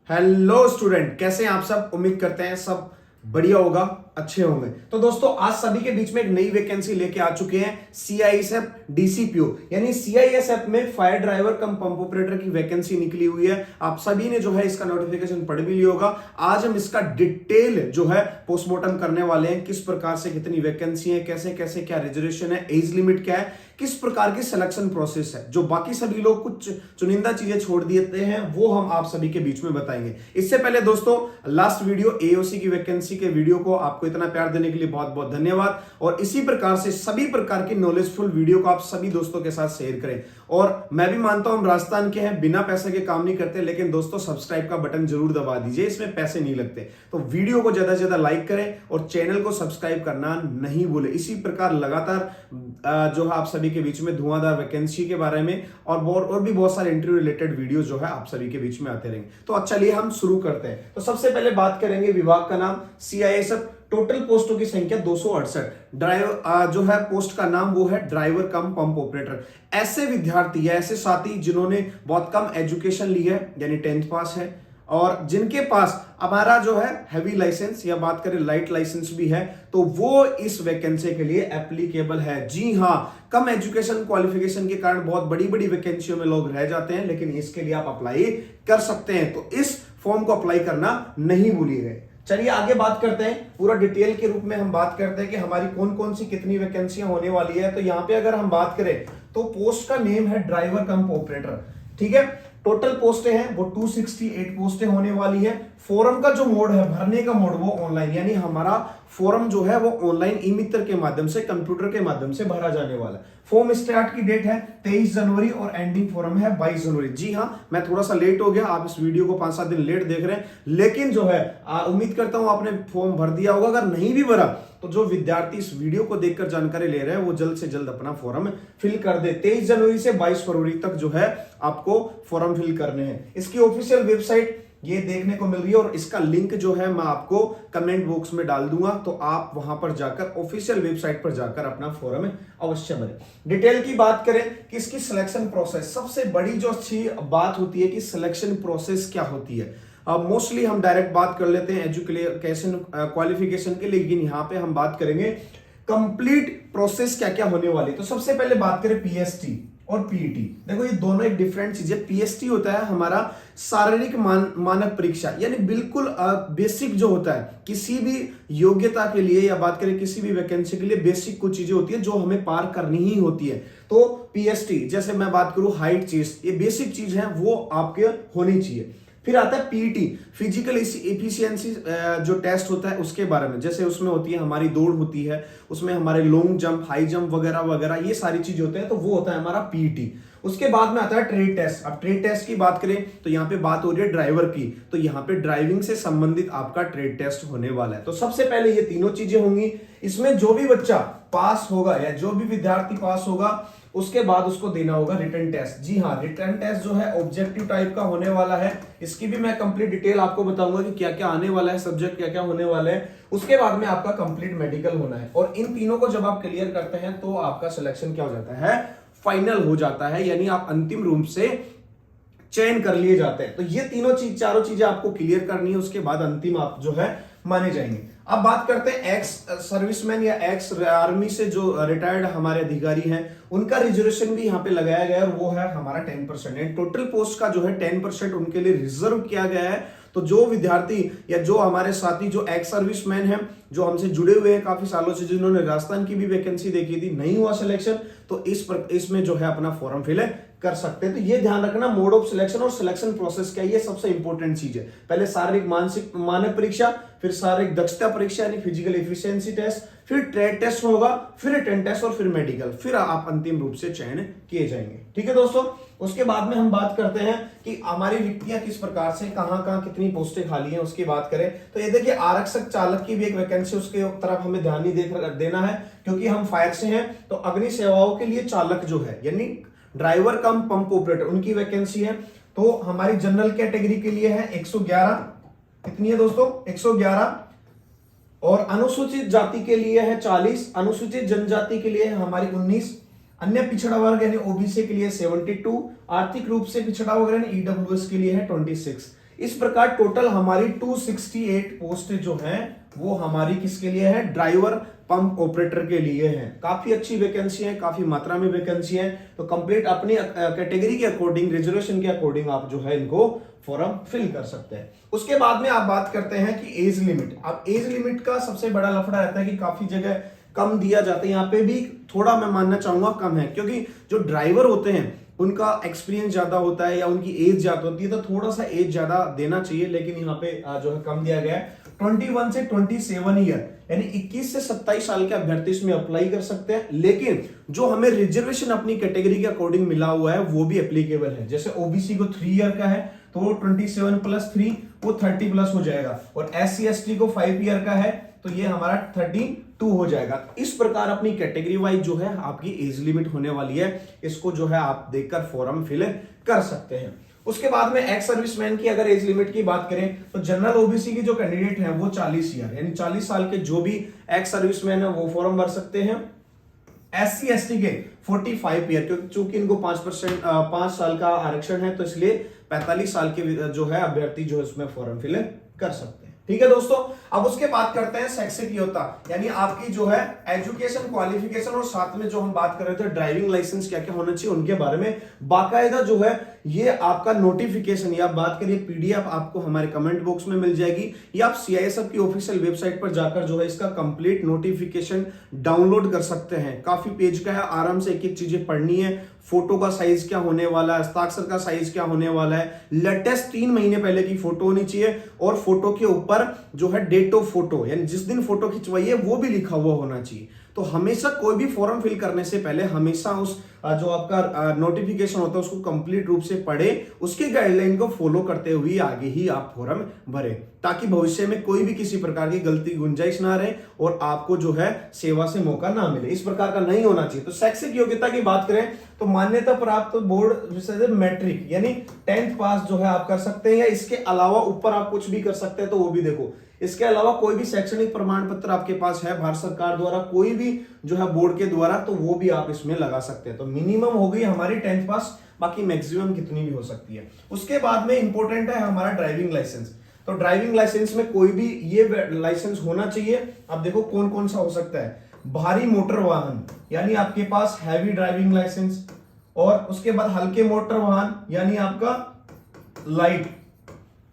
Hello student, कैसे हैं आप सब। उम्मीद करते हैं सब बढ़िया होगा, अच्छे होंगे। तो दोस्तों आज सभी के बीच में एक नई वैकेंसी लेके आ चुके हैं सीआईएसएफ डीसीपीओ यानी सीआईएसएफ में फायर ड्राइवर कम पंप ऑपरेटर की वैकेंसी निकली हुई है। आप सभी ने जो है इसका नोटिफिकेशन पढ़ भी लिया होगा। आज हम इसका डिटेल जो है पोस्टमार्टम करने वाले हैं, किस प्रकार से कितनी वैकेंसी है, कैसे कैसे क्या रिजर्वेशन है, एज लिमिट क्या है, किस प्रकार की सिलेक्शन प्रोसेस है। जो बाकी सभी लोग कुछ चुनिंदा चीजें छोड़ देते हैं वो हम आप सभी के बीच में बताएंगे। इससे पहले दोस्तों लास्ट वीडियो एओसी की वैकेंसी के वीडियो को आपको इतना प्यार देने के लिए बहुत बहुत धन्यवाद। और इसी प्रकार से सभी प्रकार की नॉलेजफुल वीडियो को आप सभी दोस्तों के साथ शेयर करें। और मैं भी मानता हूं हम राजस्थान के हैं, बिना पैसे के काम नहीं करते, लेकिन दोस्तों सब्सक्राइब का बटन जरूर दबा दीजिए, इसमें पैसे नहीं लगते। तो वीडियो को ज्यादा से ज्यादा लाइक करें और चैनल को सब्सक्राइब करना नहीं भूलें। इसी प्रकार लगातार जो है आप सभी के बीच में धुआंधार वैकेंसी के बारे में और भी बहुत सारे इंटरव्यू रिलेटेड वीडियो जो है आप सभी के बीच में आते रहेंगे। तो चलिए हम शुरू करते हैं। तो सबसे पहले बात करेंगे विभाग का नाम सीआईएसएफ। टोटल पोस्टों की संख्या 268। ड्राइवर जो है पोस्ट का नाम वो है ड्राइवर कम पंप ऑपरेटर। ऐसे विद्यार्थी या ऐसे साथी जिन्होंने बहुत कम एजुकेशन ली है यानी 10th पास है और जिनके पास हमारा जो है हैवी लाइसेंस या बात करें लाइट लाइसेंस भी है, तो वो इस वैकेंसी के लिए एप्लीकेबल है। जी हां, कम एजुकेशन क्वालिफिकेशन के कारण बहुत बड़ी बड़ी वैकेंसियों में लोग रह जाते हैं, लेकिन इसके लिए आप अप्लाई कर सकते हैं। तो इस फॉर्म को अप्लाई करना नहीं भूलिएगा। चलिए आगे बात करते हैं। पूरा डिटेल के रूप में हम बात करते हैं कि हमारी कौन कौन सी कितनी वैकेंसियां होने वाली है। तो यहां पे अगर हम बात करें तो पोस्ट का नेम है ड्राइवर कम ऑपरेटर, ठीक है। टोटल पोस्टें हैं वो 268 पोस्टें होने वाली है। फॉर्म का जो मोड है, भरने का मोड, वो ऑनलाइन, यानी हमारा फॉर्म जो है वो ऑनलाइन ई मित्र के माध्यम से, कंप्यूटर के माध्यम से भरा जाने वाला है। फॉर्म स्टार्ट की डेट है 23 जनवरी और एंडिंग फॉर्म है 22 जनवरी। जी हाँ, मैं थोड़ा सा लेट हो गया, आप इस वीडियो को 5-7 दिन लेट देख रहे हैं, लेकिन जो है उम्मीद करता हूं आपने फॉर्म भर दिया होगा। अगर नहीं भी भरा तो जो विद्यार्थी इस वीडियो को देखकर जानकारी ले रहे हैं वो जल्द से जल्द अपना फॉर्म फिल कर दे। 23 जनवरी से 22 फरवरी तक जो है आपको फॉर्म फिल करने हैं। इसकी ऑफिशियल वेबसाइट ये देखने को मिल रही है और इसका लिंक जो है मैं आपको कमेंट बॉक्स में डाल दूंगा, तो आप वहां पर जाकर ऑफिशियल वेबसाइट पर जाकर अपना फॉर्म अवश्य भरें। डिटेल की बात करें कि इसकी सिलेक्शन प्रोसेस, सबसे बड़ी जो अच्छी बात होती है कि सिलेक्शन प्रोसेस क्या होती है। मोस्टली हम डायरेक्ट बात कर लेते हैं एजुकेशन क्वालिफिकेशन के, लेकिन यहां पे हम बात करेंगे कंप्लीट प्रोसेस क्या क्या होने वाली। तो सबसे पहले बात करें पीएसटी और पीईटी। देखो ये दोनों एक डिफरेंट चीज है। पीएसटी होता है हमारा शारीरिक मानक परीक्षा, यानी बिल्कुल बेसिक जो होता है किसी भी योग्यता के लिए, या बात करें किसी भी वैकेंसी के लिए बेसिक कुछ चीजें होती है जो हमें पार करनी ही होती है। तो पीएसटी, जैसे मैं बात करूं हाइट चेस्ट, ये बेसिक चीज है, वो आपके होनी चाहिए। फिर आता है पीईटी, फिजिकल एफिशिएंसी जो टेस्ट होता है उसके बारे में, जैसे उसमें होती है हमारी दौड़ होती है, उसमें हमारे लॉन्ग जंप, हाई जंप वगैरह वगैरह, ये सारी चीजें होते हैं, तो वो होता है हमारा पीईटी। उसके बाद में आता है ट्रेड टेस्ट। अब ट्रेड टेस्ट की बात करें तो यहाँ पे बात हो रही है ड्राइवर की, तो यहाँ पे ड्राइविंग से संबंधित आपका ट्रेड टेस्ट होने वाला है। तो सबसे पहले ये तीनों चीजें होंगी। इसमें जो भी बच्चा पास होगा या जो भी विद्यार्थी पास होगा उसके बाद उसको देना होगा रिटन टेस्ट। जी हाँ, रिटन टेस्ट जो है ऑब्जेक्टिव टाइप का होने वाला है। इसकी भी मैं कंप्लीट डिटेल आपको बताऊंगा कि क्या क्या आने वाला है, सब्जेक्ट क्या क्या होने वाले हैं। उसके बाद में आपका कंप्लीट मेडिकल होना है, और इन तीनों को जब आप क्लियर करते हैं तो आपका सिलेक्शन क्या हो जाता है, फाइनल हो जाता है, यानी आप अंतिम रूप से चयन कर लिए जाते हैं। तो ये चारों चीजें आपको क्लियर करनी है, उसके बाद अंतिम आप जो है माने जाएंगे। अब बात करते हैं एक्स सर्विसमैन या एक्स आर्मी से जो रिटायर्ड हमारे अधिकारी हैं, उनका रिजर्वेशन भी यहाँ पे लगाया गया है, और वो है हमारा 10%। टोटल पोस्ट का जो है 10% उनके लिए रिजर्व किया गया है। तो जो विद्यार्थी या जो हमारे साथी जो एक्स सर्विसमैन हैं, जो हमसे जुड़े हुए हैं काफी सालों से, जिन्होंने राजस्थान की भी वैकेंसी देखी थी, नहीं हुआ सिलेक्शन, तो इसमें जो है अपना फॉर्म फिल कर सकते हैं। तो ये ध्यान रखना, मोड ऑफ सिलेक्शन और सिलेक्शन प्रोसेस क्या है, ये सबसे इंपॉर्टेंट चीज है। पहले शारीरिक मानसिक मानक परीक्षा, फिर शारीरिक दक्षता परीक्षा यानी फिजिकल एफिशिएंसी टेस्ट, फिर ट्रेड टेस्ट होगा, फिर रिटन टेस्ट और फिर मेडिकल, फिर आप अंतिम रूप से चयन किए जाएंगे। ठीक है दोस्तों, उसके बाद में हम बात करते हैं कि हमारी रिक्तियां किस प्रकार से, कहां कहां कितनी पोस्टें खाली हैं, उसकी बात करें तो ये देखिए आरक्षक चालक की भी एक वैकेंसी, उसके तरफ हमें ध्यान नहीं देना है क्योंकि हम फायर से हैं। तो अग्नि सेवाओं के लिए चालक जो है यानी ड्राइवर कम पंप ऑपरेटर, उनकी वैकेंसी है। तो हमारी जनरल कैटेगरी के लिए है 111, कितनी है दोस्तों, 111, और अनुसूचित जाति के लिए है 40, अनुसूचित जनजाति के लिए है हमारी 19, अन्य पिछड़ा वर्ग यानी ओबीसी के लिए 72, आर्थिक रूप से पिछड़ा वर्ग यानी ईडब्ल्यूएस के लिए है 26। इस प्रकार टोटल हमारी 268 पोस्ट जो हैं वो हमारी किसके लिए है, ड्राइवर पंप ऑपरेटर के लिए है। काफी अच्छी वैकेंसी है, काफी मात्रा में वैकेंसी है। तो कंप्लीट अपनी कैटेगरी के अकॉर्डिंग, रिजर्वेशन के अकॉर्डिंग आप जो है इनको फॉर्म फिल कर सकते हैं। उसके बाद में आप बात करते हैं कि एज लिमिट। अब एज लिमिट का सबसे बड़ा लफड़ा रहता है कि काफी जगह कम दिया जाता है, यहाँ पे भी थोड़ा मैं मानना चाहूंगा कम है, क्योंकि जो ड्राइवर होते हैं उनका एक्सपीरियंस ज्यादा होता है या उनकी एज ज्यादा होती है, तो थोड़ा सा एज ज्यादा देना चाहिए, लेकिन यहाँ पे जो है कम दिया गया है। 21 से 27 ईयर यानी 21 से 27 साल के अभ्यर्थी इसमें अप्लाई कर सकते हैं, लेकिन जो हमें रिजर्वेशन अपनी कैटेगरी के अकॉर्डिंग मिला हुआ है वो भी एप्लीकेबल है। जैसे ओबीसी को 3 ईयर का है तो वो 27 + 3 वो 30+ हो जाएगा, और SC/ST को 5 ईयर का है तो ये हमारा 32 हो जाएगा। इस प्रकार अपनी कैटेगरी वाइज जो है आपकी एज लिमिट होने वाली है, इसको जो है आप देखकर फॉर्म फिल कर सकते हैं। उसके बाद में एक्स सर्विसमैन की अगर एज लिमिट की बात करें तो जनरल ओबीसी की जो कैंडिडेट है वो 40 ईयर यानी 40 साल के जो भी एक्स सर्विसमैन है वो फॉर्म भर सकते हैं। SC/ST के 45 ईयर, क्योंकि चूंकि इनको 5 साल का आरक्षण है तो इसलिए 45 साल के जो है अभ्यर्थी जो है उसमें फॉर्म फिल कर सकते हैं। ठीक है दोस्तों, अब उसके बात करते हैं शैक्षिक योग्यता, यानी आपकी जो है एजुकेशन क्वालिफिकेशन, और साथ में जो हम बात कर रहे थे ड्राइविंग लाइसेंस क्या क्या होना चाहिए उनके बारे में बाकायदा जो है ये आपका नोटिफिकेशन या बात करिए PDF आपको हमारे कमेंट बॉक्स में मिल जाएगी, या आप CISF की ऑफिशियल वेबसाइट पर जाकर जो है इसका कंप्लीट नोटिफिकेशन डाउनलोड कर सकते हैं। काफी पेज का है, आराम से एक एक चीजें पढ़नी है। फोटो का साइज क्या होने वाला है, हस्ताक्षर का साइज क्या होने वाला है, लेटेस्ट 3 महीने पहले की फोटो होनी चाहिए, और फोटो के ऊपर जो है डेट ऑफ फोटो यानी जिस दिन फोटो खिंचवाई है वो भी लिखा हुआ होना चाहिए। तो हमेशा कोई भी फॉर्म फिल करने से पहले हमेशा उस जो आपका नोटिफिकेशन होता है उसको कंप्लीट रूप से पढ़े, उसके गाइडलाइन को फॉलो करते हुए आगे ही आप फॉर्म भरें, ताकि भविष्य में कोई भी किसी प्रकार की गलती गुंजाइश ना रहे और आपको जो है सेवा से मौका ना मिले। इस प्रकार का नहीं होना चाहिए। तो शैक्षिक योग्यता की बात करें तो मान्यता प्राप्त बोर्ड मैट्रिक यानी 10th पास जो है आप कर सकते हैं, या इसके अलावा ऊपर आप कुछ भी कर सकते हैं तो वो भी देखो। इसके अलावा कोई भी शैक्षणिक प्रमाण पत्र आपके पास है भारत सरकार द्वारा, कोई भी जो है बोर्ड के द्वारा, तो वो भी आप इसमें लगा सकते हैं। तो मिनिमम हो गई हमारी 10th पास, बाकी मैक्सिमम कितनी भी हो सकती है। उसके बाद में इंपॉर्टेंट है हमारा ड्राइविंग लाइसेंस। तो ड्राइविंग लाइसेंस में कोई भी ये लाइसेंस होना चाहिए। अब देखो कौन कौन सा हो सकता है। भारी मोटर वाहन यानी आपके पास हैवी ड्राइविंग लाइसेंस, और उसके बाद हल्के मोटर वाहन यानी आपका लाइट,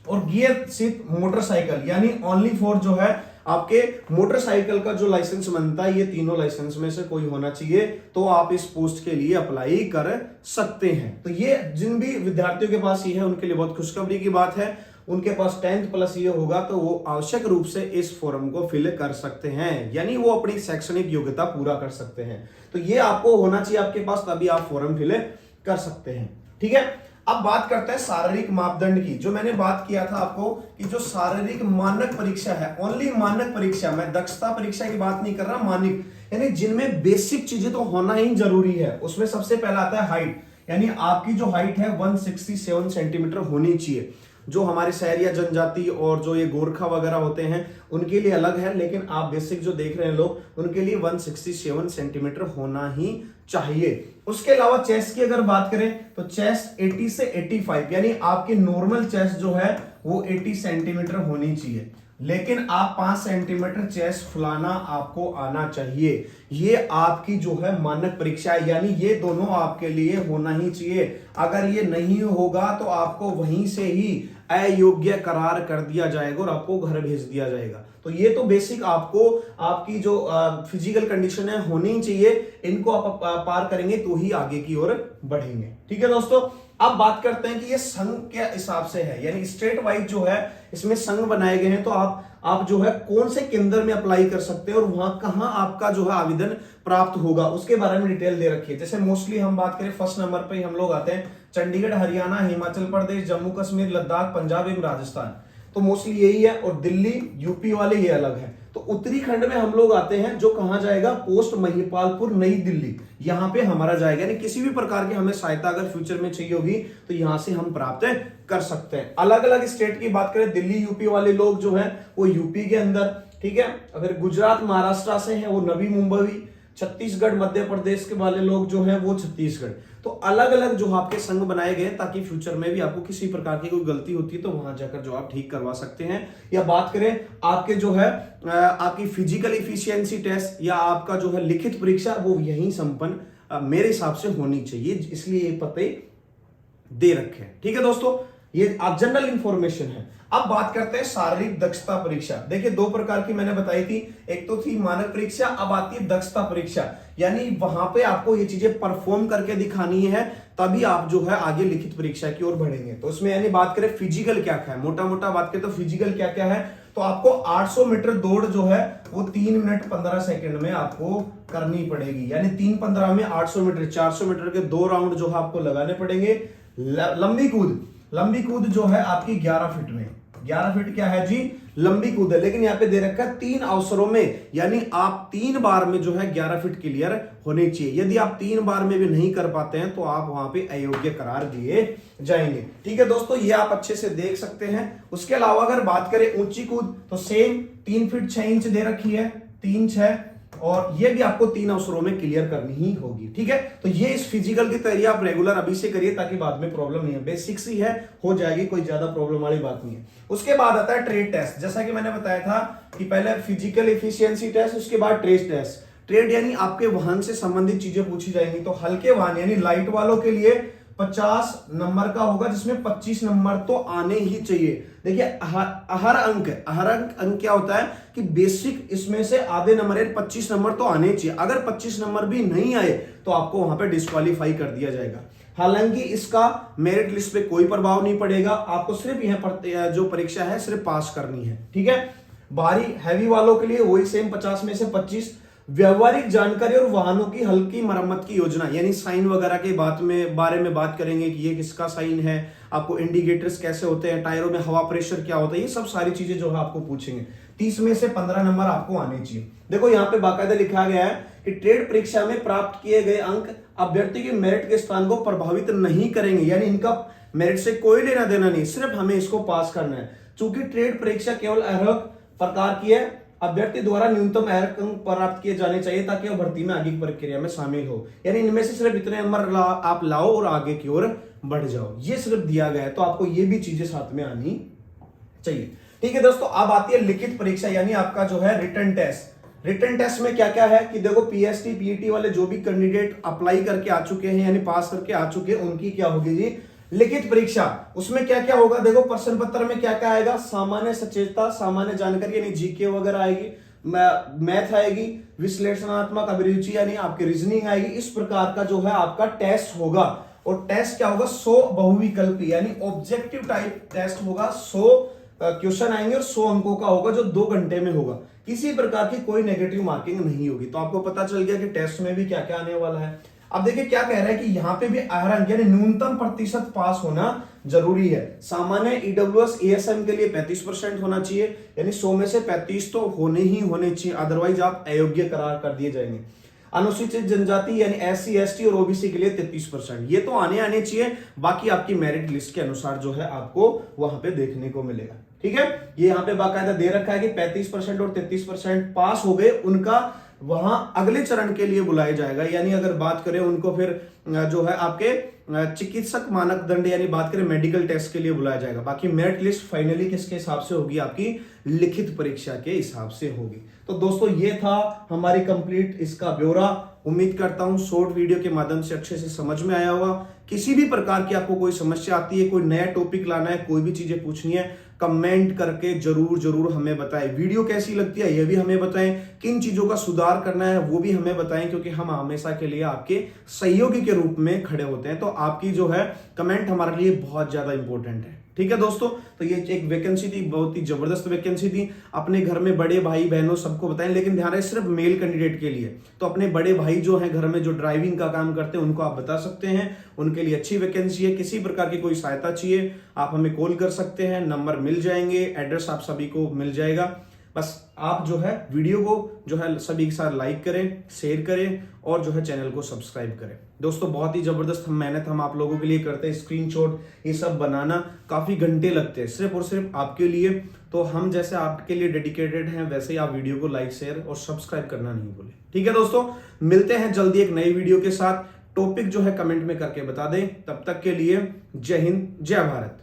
और गियर शिफ्ट मोटरसाइकिल यानी ओनली फॉर जो है आपके मोटरसाइकिल का जो लाइसेंस बनता है, ये तीनों लाइसेंस में से कोई होना चाहिए, तो आप इस पोस्ट के लिए अप्लाई कर सकते हैं। तो ये जिन भी विद्यार्थियों के पास ये है उनके लिए बहुत खुशखबरी की बात है। उनके पास 10th प्लस ये होगा तो वो आवश्यक रूप से इस फॉर्म को फिल कर सकते हैं, यानी वो अपनी शैक्षणिक योग्यता पूरा कर सकते हैं। तो ये आपको होना चाहिए आपके पास, तभी आप फॉर्म फिल कर सकते हैं। ठीक है, अब बात करते हैं शारीरिक मापदंड की। जो मैंने बात किया था आपको कि जो शारीरिक मानक परीक्षा है, ओनली मानक परीक्षा, मैं दक्षता परीक्षा की बात नहीं कर रहा, मानक यानी जिनमें बेसिक चीजें तो होना ही जरूरी है। उसमें सबसे पहला आता है हाइट, यानी आपकी जो हाइट है 167 सेंटीमीटर होनी चाहिए। जो हमारे शहरी या जनजाति और जो ये गोरखा वगैरह होते हैं उनके लिए अलग है, लेकिन आप बेसिक जो देख रहे हैं लोग उनके लिए 167 सेंटीमीटर होना ही चाहिए। उसके अलावा चेस्ट की अगर बात करें तो चेस्ट 80 से 85 यानी आपकी नॉर्मल चेस्ट जो है वो 80 सेंटीमीटर होनी चाहिए, लेकिन आप 5 सेंटीमीटर चेस्ट फुलाना आपको आना चाहिए। ये आपकी जो है मानक परीक्षा है, यानी ये दोनों आपके लिए होना ही चाहिए। अगर ये नहीं होगा तो आपको वहीं से ही अयोग्य करार कर दिया जाएगा और आपको घर भेज दिया जाएगा। तो ये तो बेसिक आपको आपकी जो फिजिकल कंडीशन है होनी चाहिए, इनको आप पार करेंगे तो ही आगे की ओर बढ़ेंगे। ठीक है दोस्तों, अब बात करते हैं कि ये संघ के हिसाब से है, यानी स्टेट वाइज जो है इसमें संघ बनाए गए हैं। तो आप जो है कौन से केंद्र में अप्लाई कर सकते हैं और वहां कहां आपका जो है आवेदन प्राप्त होगा उसके बारे में डिटेल दे रखी है। जैसे मोस्टली हम बात करें फर्स्ट नंबर पे हम लोग आते हैं चंडीगढ़, हरियाणा, हिमाचल प्रदेश, जम्मू कश्मीर, लद्दाख, पंजाब एवं राजस्थान। तो मोस्टली यही है, और दिल्ली यूपी वाले ये अलग है। तो उत्तराखंड में हम लोग आते हैं, जो कहां जाएगा, पोस्ट महिपालपुर, नई दिल्ली, यहां पे हमारा जाएगा। यानी किसी भी प्रकार की हमें सहायता अगर फ्यूचर में चाहिए होगी तो यहां से हम प्राप्त कर सकते हैं। अलग अलग स्टेट की बात करें, दिल्ली यूपी वाले लोग जो है वो यूपी के अंदर, ठीक है। अगर गुजरात महाराष्ट्र से है वो नवी मुंबई, छत्तीसगढ़ मध्य प्रदेश के वाले लोग जो है वो छत्तीसगढ़। तो अलग अलग जो आपके संघ बनाए गए ताकि फ्यूचर में भी आपको किसी प्रकार की कोई गलती होती है तो वहां जाकर जो आप ठीक करवा सकते हैं। या बात करें आपके जो है आपकी फिजिकल इफिशियंसी टेस्ट या आपका जो है लिखित परीक्षा, वो यही संपन्न मेरे हिसाब से होनी चाहिए, इसलिए ये पते दे रखे हैं। ठीक है दोस्तों, ये आप जनरल इंफॉर्मेशन है। अब बात करते हैं शारीरिक दक्षता परीक्षा। देखिए 2 प्रकार की मैंने बताई थी, एक तो थी मानक परीक्षा, अब आती है दक्षता परीक्षा, यानी वहां पे आपको ये चीजें परफॉर्म करके दिखानी है, तभी आप जो है आगे लिखित परीक्षा की ओर बढ़ेंगे। तो उसमें यानी बात करें फिजिकल क्या क्या है, मोटा मोटा बात करें तो फिजिकल क्या क्या है, तो आपको 800 मीटर दौड़ जो है वो 3 मिनट 15 सेकंड में आपको करनी पड़ेगी, यानी 3:15 में 800 मीटर 400 मीटर के 2 राउंड जो है आपको लगाने पड़ेंगे। लंबी कूद जो है आपकी 11 फीट में, 11 फीट क्या है जी, लंबी कूद है, लेकिन यहाँ पे दे रखा है 3 अवसरों में, यानी आप 3 बार में जो है 11 फीट क्लियर होनी चाहिए। यदि आप 3 बार में भी नहीं कर पाते हैं तो आप वहां पे अयोग्य करार दिए जाएंगे। ठीक है दोस्तों, ये आप अच्छे से देख सकते हैं। उसके अलावा अगर बात करें ऊंची कूद तो सेम 3 फीट 6 इंच दे रखी है, 3 6, और ये भी आपको 3 अवसरों में क्लियर करनी ही होगी। ठीक है, तो ये इस फिजिकल की तैयारी आप रेगुलर अभी से करिए ताकि बाद में प्रॉब्लम नहीं है, बेसिक्स ही है, हो जाएगी, कोई ज्यादा प्रॉब्लम वाली बात नहीं है। उसके बाद आता है ट्रेड टेस्ट। जैसा कि मैंने बताया था कि पहले फिजिकल एफिशिएंसी टेस्ट, उसके बाद ट्रेड टेस्ट। ट्रेड यानी आपके वाहन से संबंधित चीजें पूछी जाएंगी, तो हल्के वाहन यानी लाइट वालों के लिए 50 नंबर का होगा, जिसमें 25 नंबर तो आने ही चाहिए। देखिए हर अंक क्या होता है कि बेसिक, इसमें से आधे नंबर 25 नंबर तो आने चाहिए। अगर 25 नंबर भी नहीं आए तो आपको वहां पे डिस्क्वालीफाई कर दिया जाएगा। हालांकि इसका मेरिट लिस्ट पे कोई प्रभाव नहीं पड़ेगा, आपको सिर्फ यह जो परीक्षा है सिर्फ पास करनी है। ठीक है, भारी हैवी वालों के लिए वही सेम 50 में से 25। व्यवहारिक जानकारी और वाहनों की हल्की मरम्मत की योजना, यानी साइन वगैरह के बारे में बात करेंगे कि ये किसका साइन है, आपको इंडिकेटर्स कैसे होते हैं, टायरों में हवा प्रेशर क्या होता है, ये सब सारी चीजें जो है आपको पूछेंगे। 30 में से 15 नंबर आपको आने चाहिए। देखो यहाँ पे बाकायदा लिखा गया है कि ट्रेड परीक्षा में प्राप्त किए गए अंक अभ्यर्थी के मेरिट के स्थान को प्रभावित नहीं करेंगे, यानी इनका मेरिट से कोई लेना देना नहीं, सिर्फ हमें इसको पास करना है। चूंकि ट्रेड परीक्षा केवल अर्हक प्रकार की है, अभ्यर्थी द्वारा न्यूनतम अर्हक अंक प्राप्त किए जाने चाहिए ताकि वह भर्ती में आगे की प्रक्रिया में शामिल हो, यानी इनमें से सिर्फ इतने नंबर आप लाओ और आगे की ओर बढ़ जाओ, ये सिर्फ दिया गया है। तो आपको ये भी चीजें साथ में आनी चाहिए। ठीक है दोस्तों, अब आती है लिखित परीक्षा, यानी आपका जो है रिटन टेस्ट। रिटन टेस्ट में क्या क्या है कि देखो पीएसटी पीईटी वाले जो भी कैंडिडेट अप्लाई करके आ चुके हैं यानी पास करके आ चुके हैं, उनकी क्या होगी जी लिखित परीक्षा। उसमें क्या क्या होगा, देखो प्रश्न पत्र में क्या क्या आएगा, सामान्य सचेतता, सामान्य जानकारी यानी जीके वगैरह आएगी, मैथ आएगी, विश्लेषणात्मक अभिरुचि यानी आपकी रीजनिंग आएगी। इस प्रकार का जो है आपका टेस्ट होगा, और टेस्ट क्या होगा 100 बहुविकल्पी यानी ऑब्जेक्टिव टाइप टेस्ट होगा। 100 क्वेश्चन आएंगे और 100 अंकों का होगा, जो 2 घंटे में होगा। किसी प्रकार की कोई नेगेटिव मार्किंग नहीं होगी। तो आपको पता चल गया कि टेस्ट में भी क्या क्या आने वाला है। अब देखिए क्या कह रहा है कि यहाँ पे भी अर्हक यानी न्यूनतम प्रतिशत पास होना जरूरी है। सामान्य ईडब्ल्यूएस एएसएम के लिए 35% होना चाहिए, यानी 100 में से 35 तो होने ही होने चाहिए, अदरवाइज आप अयोग्य करार कर दिए जाएंगे। अनुसूचित जनजाति यानी एससी एसटी और ओबीसी के लिए 33%, ये तो आने चाहिए। बाकी आपकी मेरिट लिस्ट के अनुसार जो है आपको वहां पे देखने को मिलेगा। ठीक है, ये यहाँ पे बाकायदा दे रखा है कि 35% और 33% पास हो गए, उनका वहां अगले चरण के लिए बुलाया जाएगा। यानी अगर बात करें उनको फिर जो है आपके चिकित्सक मानदंड यानी बात करें मेडिकल टेस्ट के लिए बुलाया जाएगा। बाकी मेरिट लिस्ट फाइनली किसके हिसाब से होगी, आपकी लिखित परीक्षा के हिसाब से होगी। तो दोस्तों ये था हमारी कंप्लीट इसका ब्यौरा। उम्मीद करता हूं शॉर्ट वीडियो के माध्यम से अच्छे से समझ में आया होगा। किसी भी प्रकार की आपको कोई समस्या आती है, कोई नया टॉपिक लाना है, कोई भी चीजें पूछनी है, कमेंट करके जरूर हमें बताएं। वीडियो कैसी लगती है ये भी हमें बताएं, किन चीजों का सुधार करना है वो भी हमें बताएं, क्योंकि हम हमेशा के लिए आपके सहयोगी के रूप में खड़े होते हैं। तो आपकी जो है कमेंट हमारे लिए बहुत ज्यादा इंपॉर्टेंट है। ठीक है दोस्तों, तो ये एक वैकेंसी थी, बहुत ही जबरदस्त वैकेंसी थी। अपने घर में बड़े भाई बहनों सबको बताएं, लेकिन ध्यान रहे सिर्फ मेल कैंडिडेट के लिए। तो अपने बड़े भाई जो हैं घर में जो ड्राइविंग का काम करते हैं उनको आप बता सकते हैं, उनके लिए अच्छी वैकेंसी है। किसी प्रकार की कोई सहायता चाहिए आप हमें कॉल कर सकते हैं, नंबर मिल जाएंगे, एड्रेस आप सभी को मिल जाएगा। बस आप जो है वीडियो को जो है सभी के साथ लाइक करें, शेयर करें और जो है चैनल को सब्सक्राइब करें। दोस्तों बहुत ही जबरदस्त मेहनत हम आप लोगों के लिए करते हैं। स्क्रीनशॉट ये सब बनाना काफी घंटे लगते हैं सिर्फ और सिर्फ आपके लिए। तो हम जैसे आपके लिए डेडिकेटेड हैं वैसे ही आप वीडियो को लाइक शेयर और सब्सक्राइब करना नहीं भूलें। ठीक है दोस्तों, मिलते हैं जल्दी एक नई वीडियो के साथ। टॉपिक जो है कमेंट में करके बता दें। तब तक के लिए जय हिंद, जय भारत।